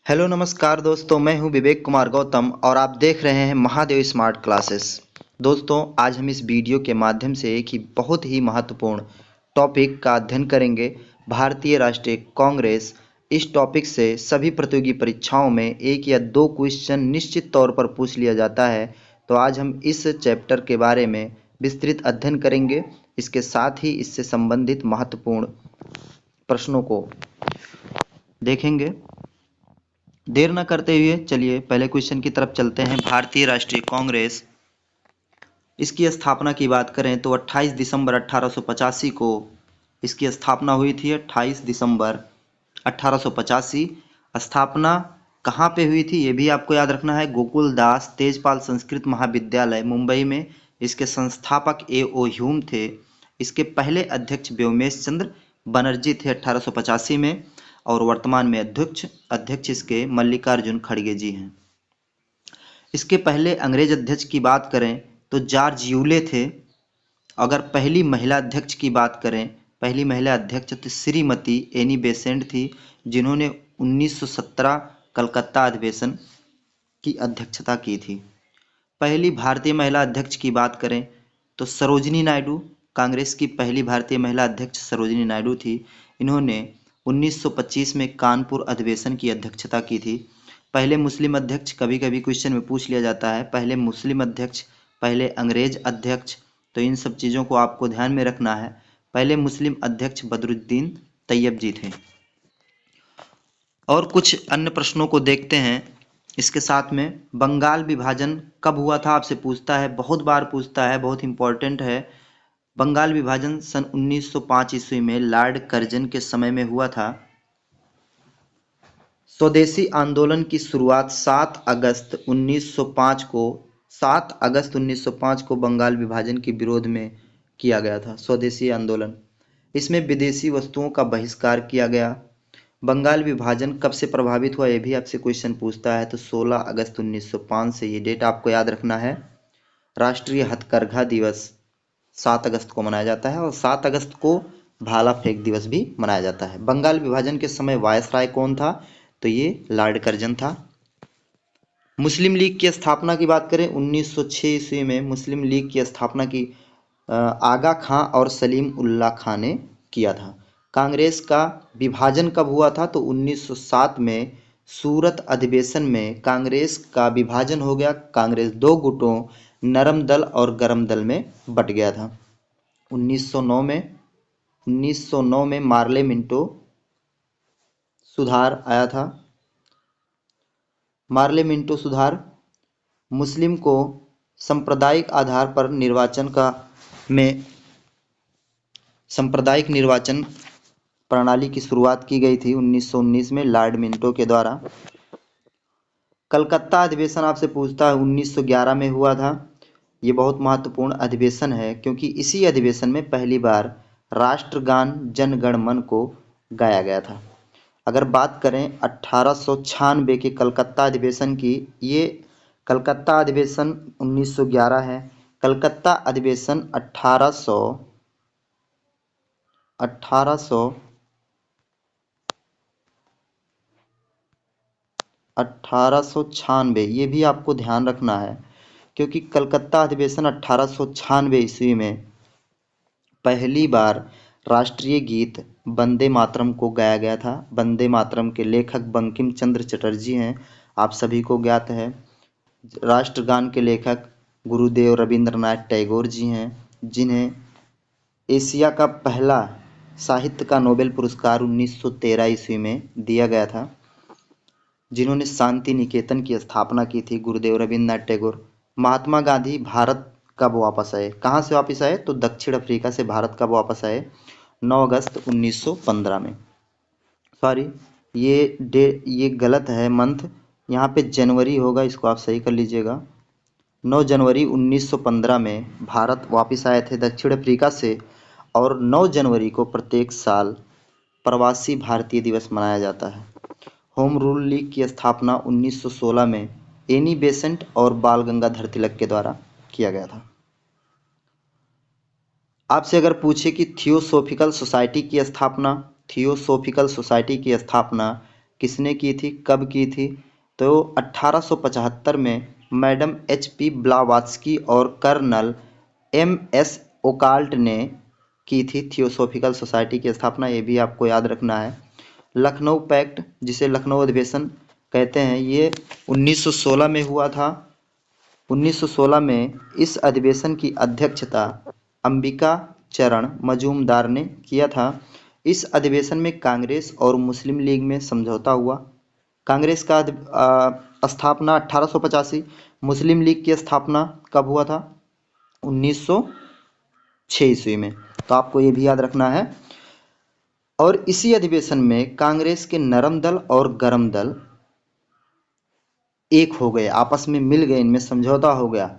Hello नमस्कार दोस्तों, मैं हूं विवेक कुमार गौतम और आप देख रहे हैं महादेव स्मार्ट क्लासेस। दोस्तों, आज हम इस वीडियो के माध्यम से एक ही बहुत ही महत्वपूर्ण टॉपिक का अध्ययन करेंगे, भारतीय राष्ट्रीय कांग्रेस। इस टॉपिक से सभी प्रतियोगी परीक्षाओं में एक या दो क्वेश्चन निश्चित तौर पर पूछ लिया जाता है। तो आज हम इस चैप्टर के बारे में विस्तृत अध्ययन करेंगे, इसके साथ ही इससे संबंधित महत्वपूर्ण प्रश्नों को देखेंगे। देर न करते हुए चलिए पहले क्वेश्चन की तरफ चलते हैं। भारतीय राष्ट्रीय कांग्रेस, इसकी स्थापना की बात करें तो 28 दिसंबर 1885 को इसकी स्थापना हुई थी। 28 दिसंबर 1885। स्थापना कहाँ पे हुई थी ये भी आपको याद रखना है, गोकुल दास तेजपाल संस्कृत महाविद्यालय मुंबई में। इसके संस्थापक ए.ओ. ह्यूम थे। इसके पहले अध्यक्ष व्योमेश चंद्र बनर्जी थे 1885 में, और वर्तमान में अध्यक्ष इसके मल्लिकार्जुन खड़गे जी हैं। इसके पहले अंग्रेज अध्यक्ष की बात करें तो जॉर्ज यूले थे। अगर पहली महिला अध्यक्ष की बात करें, पहली महिला अध्यक्ष तो श्रीमती एनी बेसेंट थी, जिन्होंने 1917 कलकत्ता अधिवेशन की अध्यक्षता की थी। पहली भारतीय महिला अध्यक्ष की बात करें तो सरोजिनी नायडू, कांग्रेस की पहली भारतीय महिला अध्यक्ष सरोजिनी नायडू थी। इन्होंने 1925 में कानपुर अधिवेशन की अध्यक्षता की थी। पहले मुस्लिम अध्यक्ष, कभी कभी क्वेश्चन में पूछ लिया जाता है, पहले मुस्लिम अध्यक्ष, पहले अंग्रेज अध्यक्ष, तो इन सब चीज़ों को आपको ध्यान में रखना है। पहले मुस्लिम अध्यक्ष बदरुद्दीन तैयब जी थे। और कुछ अन्य प्रश्नों को देखते हैं इसके साथ में। बंगाल विभाजन कब हुआ था आपसे पूछता है, बहुत बार पूछता है, बहुत इंपॉर्टेंट है। बंगाल विभाजन सन 1905 ईस्वी में लॉर्ड कर्जन के समय में हुआ था। स्वदेशी आंदोलन की शुरुआत 7 अगस्त 1905 को बंगाल विभाजन के विरोध में किया गया था। स्वदेशी आंदोलन, इसमें विदेशी वस्तुओं का बहिष्कार किया गया। बंगाल विभाजन कब से प्रभावित हुआ ये भी आपसे क्वेश्चन पूछता है, तो 16 अगस्त 1905 से। ये डेट आपको याद रखना है। राष्ट्रीय हथकरघा दिवस 7 अगस्त को मनाया जाता है, और 7 अगस्त को भाला फेंक दिवस भी मनाया जाता है। बंगाल विभाजन के समय वायसराय कौन था, तो ये लॉर्ड कर्जन था। मुस्लिम लीग की स्थापना की बात करें, 1906 ईस्वी में मुस्लिम लीग की स्थापना की आगा खां और सलीम उल्लाह खां ने किया था। कांग्रेस का विभाजन कब हुआ था, तो 1907 में सूरत अधिवेशन में कांग्रेस का विभाजन हो गया। कांग्रेस दो गुटों, नरम दल और गरम दल में बट गया था। 1909 में मार्ले मिंटो सुधार आया था। मार्ले मिंटो सुधार मुस्लिम को सांप्रदायिक आधार पर सांप्रदायिक निर्वाचन प्रणाली की शुरुआत की गई थी 1919 में लॉर्ड मिंटो के द्वारा। कलकत्ता अधिवेशन आपसे पूछता है, 1911 में हुआ था। ये बहुत महत्वपूर्ण अधिवेशन है, क्योंकि इसी अधिवेशन में पहली बार राष्ट्रगान जन गण मन को गाया गया था। अगर बात करें 1896 के कलकत्ता अधिवेशन की, ये कलकत्ता अधिवेशन 1911 है। कलकत्ता अधिवेशन 1896, ये भी आपको ध्यान रखना है, क्योंकि कलकत्ता अधिवेशन 1896 ईस्वी में पहली बार राष्ट्रीय गीत वंदे मातरम को गाया गया था। वंदे मातरम के लेखक बंकिम चंद्र चटर्जी हैं, आप सभी को ज्ञात है। राष्ट्रगान के लेखक गुरुदेव रविंद्रनाथ टैगोर जी हैं, जिन्हें एशिया का पहला साहित्य का नोबेल पुरस्कार 1913 ईस्वी में दिया गया था, जिन्होंने शांति निकेतन की स्थापना की थी, गुरुदेव रविंद्रनाथ टैगोर। महात्मा गांधी भारत कब वापस आए, कहाँ से वापस आए, तो दक्षिण अफ्रीका से भारत कब वापस आए, 9 अगस्त 1915 में। सॉरी, ये गलत है मंथ, यहाँ पे जनवरी होगा, इसको आप सही कर लीजिएगा। 9 जनवरी 1915 में भारत वापस आए थे दक्षिण अफ्रीका से, और 9 जनवरी को प्रत्येक साल प्रवासी भारतीय दिवस मनाया जाता है। होम रूल लीग की स्थापना 1916 में एनी बेसेंट और बाल गंगाधर तिलक के द्वारा किया गया था। आपसे अगर पूछे कि थियोसॉफिकल सोसाइटी की स्थापना किसने की थी, कब की थी? तो 1875 में मैडम HP ब्लावात्स्की और कर्नल MS ओकाल्ट ने की थी थियोसॉफिकल सोसाइटी की स्थापना, ये भी आपको याद रखना है। लखनऊ पैक्ट, जिसे लखनऊ अधिवेशन कहते हैं, ये 1916 में हुआ था। 1916 में इस अधिवेशन की अध्यक्षता अंबिका चरण मजूमदार ने किया था। इस अधिवेशन में कांग्रेस और मुस्लिम लीग में समझौता हुआ। कांग्रेस का स्थापना 1885, मुस्लिम लीग की स्थापना कब हुआ था? 1906 ईस्वी में। तो आपको ये भी याद रखना है। और इसी अधिवेशन में कांग्रेस के नरम दल और गरम दल एक हो गए, आपस में मिल गए, इनमें समझौता हो गया।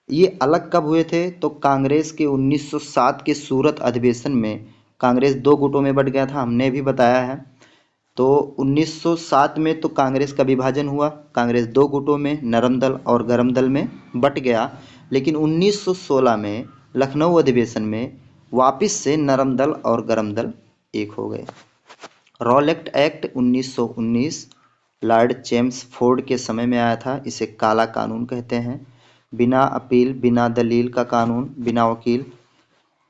ये अलग कब हुए थे? तो कांग्रेस के 1907 के सूरत अधिवेशन में कांग्रेस दो गुटों में बट गया था, हमने भी बताया है। तो 1907 में तो कांग्रेस का विभाजन हुआ, कांग्रेस दो गुटों में, नरम दल और गरम दल में बट गया। लेकिन 1916 में लखनऊ अधिवेशन में वापस से नरम दल और गरम दल एक हो गए। रॉलेट एक्ट 1919 लॉर्ड चेम्सफोर्ड के समय में आया था। इसे काला कानून कहते हैं। बिना अपील, बिना दलील का कानून, बिना वकील।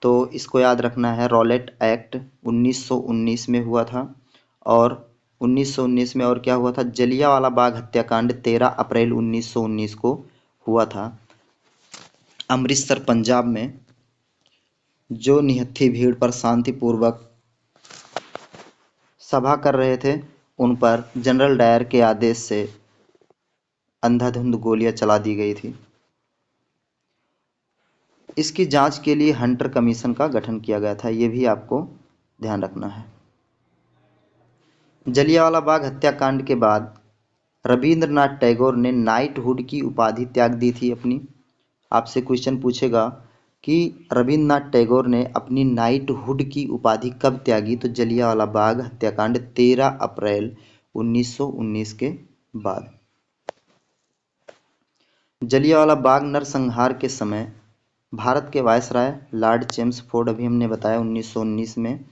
तो इसको याद रखना है। रॉलेट एक्ट 1919 में हुआ था। और 1919 में और क्या हुआ था? जलियांवाला बाग हत्याकांड 13 अप्रैल 1919 को हुआ था अमृतसर पंजाब में। जो निहत्थी भीड़ पर शांतिपूर्वक सभा कर रहे थे, उन पर जनरल डायर के आदेश से अंधाधुंध गोलियां चला दी गई थी। इसकी जांच के लिए हंटर कमीशन का गठन किया गया था, ये भी आपको ध्यान रखना है। जलियांवाला बाग हत्याकांड के बाद रविंद्रनाथ टैगोर ने नाइटहुड की उपाधि त्याग दी थी अपनी। आपसे क्वेश्चन पूछेगा कि रविंद्रनाथ टैगोर ने अपनी नाइटहुड की उपाधि कब त्यागी? तो जलियांवाला बाग हत्याकांड 13 अप्रैल 1919 के बाद। जलियांवाला बाग नरसंहार के समय भारत के वायसराय लॉर्ड चेम्सफोर्ड, अभी हमने बताया 1919 में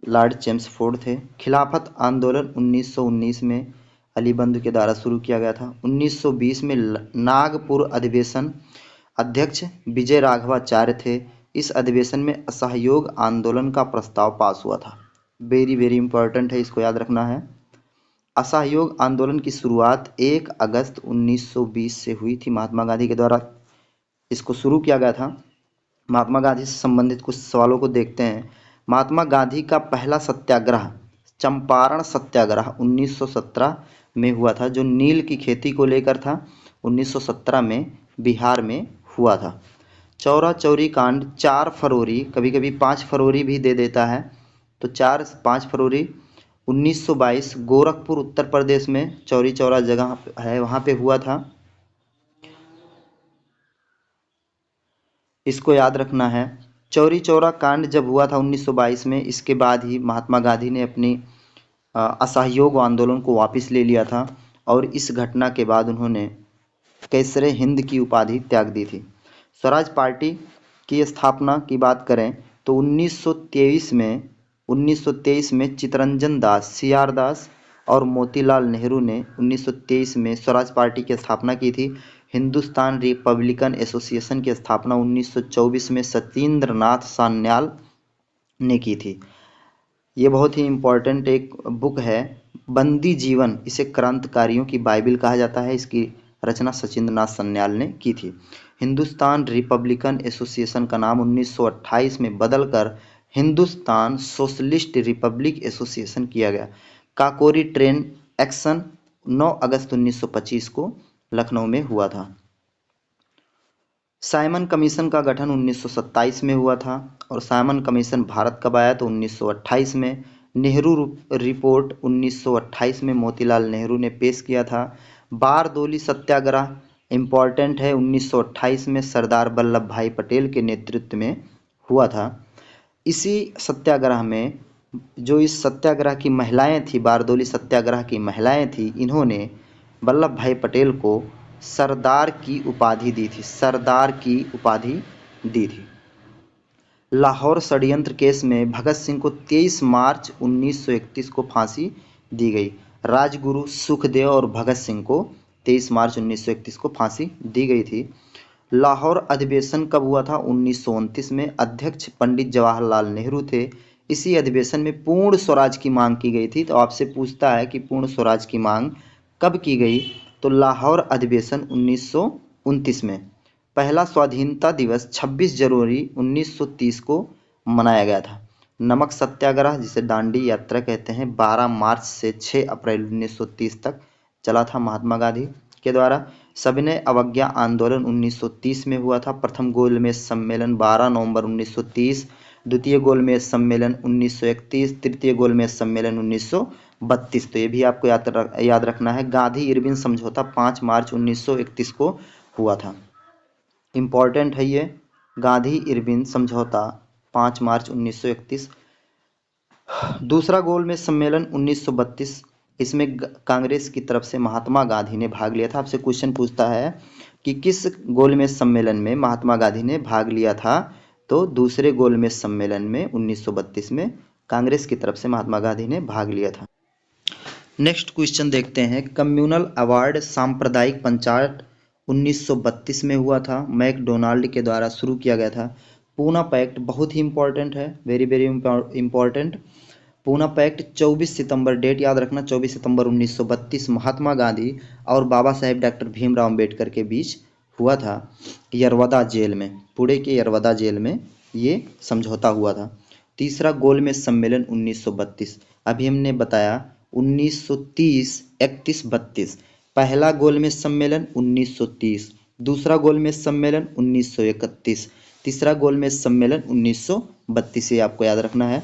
लॉर्ड चेम्सफोर्ड थे। खिलाफत आंदोलन 1919 में अली बंधु के द्वारा शुरू किया गया था। 1920 में नागपुर अधिवेशन अध्यक्ष विजय राघवाचार्य थे। इस अधिवेशन में असहयोग आंदोलन का प्रस्ताव पास हुआ था। वेरी वेरी इंपॉर्टेंट है, इसको याद रखना है। असहयोग आंदोलन की शुरुआत 1 अगस्त 1920 से हुई थी, महात्मा गांधी के द्वारा इसको शुरू किया गया था। महात्मा गांधी से संबंधित कुछ सवालों को देखते हैं। महात्मा गांधी का पहला सत्याग्रह चंपारण सत्याग्रह 1917 में हुआ था, जो नील की खेती को लेकर था। 1917 में बिहार में हुआ था। चौरा चौरी कांड 4 फरवरी, कभी कभी 5 फरवरी भी दे देता है, तो 5 फरवरी 1922 गोरखपुर उत्तर प्रदेश में चौरी चौरा जगह है, वहाँ पे हुआ था। इसको याद रखना है। चौरी चौरा कांड जब हुआ था 1922 में, इसके बाद ही महात्मा गांधी ने अपनी असहयोग आंदोलन को वापस ले लिया था। और इस घटना के बाद उन्होंने कैसरे हिंद की उपाधि त्याग दी थी। स्वराज पार्टी की स्थापना की बात करें तो 1923 में चितरंजन दास, CR दास और मोतीलाल नेहरू ने 1923 में स्वराज पार्टी की स्थापना की थी। हिंदुस्तान रिपब्लिकन एसोसिएशन की स्थापना 1924 में सत्येंद्र नाथ सान्याल ने की थी। ये बहुत ही इम्पोर्टेंट एक बुक है, बंदी जीवन, इसे क्रांतिकारियों की बाइबिल कहा जाता है। इसकी रचना सत्येंद्र नाथ सान्याल ने की थी। हिंदुस्तान रिपब्लिकन एसोसिएशन का नाम 1928 में बदलकर हिंदुस्तान सोशलिस्ट रिपब्लिक एसोसिएशन किया गया। काकोरी ट्रेन एक्शन 9 अगस्त 1925 को लखनऊ में हुआ था। साइमन कमीशन का गठन 1927 में हुआ था। और साइमन कमीशन भारत कब आया? तो 1928 में। नेहरू रिपोर्ट 1928 में मोतीलाल नेहरू ने पेश किया था। बारदोली सत्याग्रह इम्पॉर्टेंट है, 1928 में सरदार वल्लभ भाई पटेल के नेतृत्व में हुआ था। इसी सत्याग्रह में जो इस सत्याग्रह की महिलाएं थी, बारदोली सत्याग्रह की महिलाएं थी, इन्होंने वल्लभ भाई पटेल को सरदार की उपाधि दी थी, सरदार की उपाधि दी थी। लाहौर षड्यंत्र केस में भगत सिंह को 23 मार्च 1931 को फांसी दी गई। राजगुरु सुखदेव और भगत सिंह को 23 मार्च 1931 को फांसी दी गई थी। लाहौर अधिवेशन कब हुआ था? 1929 में। अध्यक्ष पंडित जवाहरलाल नेहरू थे। इसी अधिवेशन में पूर्ण स्वराज की मांग की गई थी। तो आपसे पूछता है कि पूर्ण स्वराज की मांग कब की गई? तो लाहौर अधिवेशन 1929 में। पहला स्वाधीनता दिवस 26 जनवरी 1930 को मनाया गया था। नमक सत्याग्रह, जिसे दांडी यात्रा कहते हैं, 12 मार्च से 6 अप्रैल 1930 तक चला था महात्मा गांधी के द्वारा। सविनय अवज्ञा आंदोलन 1930 में हुआ था। प्रथम गोलमेज सम्मेलन 12 नवंबर 1930, द्वितीय गोलमेज सम्मेलन 1931, तृतीय गोलमेज सम्मेलन 1932। तो ये भी आपको याद रखना है। गांधी इरविन समझौता 5 मार्च 1931 को हुआ था। इम्पॉर्टेंट है ये, गांधी इरविन समझौता 5 मार्च 1931। दूसरा गोलमेज सम्मेलन 1932, इसमें कांग्रेस की तरफ से महात्मा गांधी ने भाग लिया था। आपसे क्वेश्चन पूछता है कि किस गोलमेज सम्मेलन में महात्मा गांधी ने भाग लिया था? तो दूसरे गोलमेज सम्मेलन में 1932 में कांग्रेस की तरफ से महात्मा गांधी ने भाग लिया था। नेक्स्ट क्वेश्चन देखते हैं। कम्युनल अवार्ड सांप्रदायिक पंचायत 1932 में हुआ था। मैकडोनाल्ड के द्वारा शुरू किया गया था। पूना पैक्ट बहुत ही इंपॉर्टेंट है, very very important. Poona pact 24 सितंबर, डेट याद रखना, 24 सितंबर 1932 महात्मा गांधी और बाबा साहेब डॉक्टर भीमराव अम्बेडकर के बीच हुआ था। यरवदा जेल में, पुणे के यरवदा जेल में ये समझौता हुआ था। तीसरा गोलमेज सम्मेलन 1932, अभी हमने बताया 1930, 31, 32। पहला गोलमेज सम्मेलन 1930, दूसरा गोलमेज सम्मेलन 1931, तीसरा गोलमेज सम्मेलन 1932। ये आपको याद रखना है।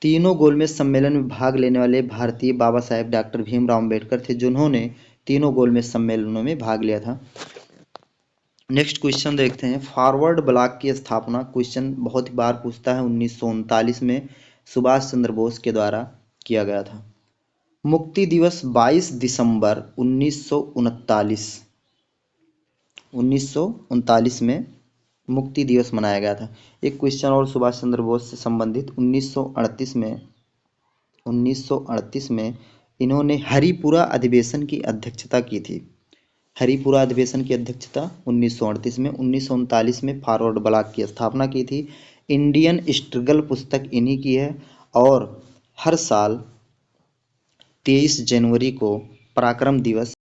तीनों गोलमेज सम्मेलन में भाग लेने वाले भारतीय बाबा साहेब डॉक्टर भीमराव अम्बेडकर थे, जिन्होंने तीनों गोलमेज सम्मेलनों में भाग लिया था। नेक्स्ट क्वेश्चन देखते हैं। फॉरवर्ड ब्लॉक की स्थापना, क्वेश्चन बहुत बार पूछता है, 1939 में सुभाष चंद्र बोस के द्वारा किया गया था। मुक्ति दिवस 22 दिसंबर 1939 में मुक्ति दिवस मनाया गया था। एक क्वेश्चन और सुभाष चंद्र बोस से संबंधित, 1938 में इन्होंने हरिपुरा अधिवेशन की अध्यक्षता की थी। हरिपुरा अधिवेशन की अध्यक्षता 1938 में। 1939 में फॉरवर्ड ब्लॉक की स्थापना की थी। इंडियन स्ट्रगल पुस्तक इन्हीं की है। और हर साल 23 जनवरी को पराक्रम दिवस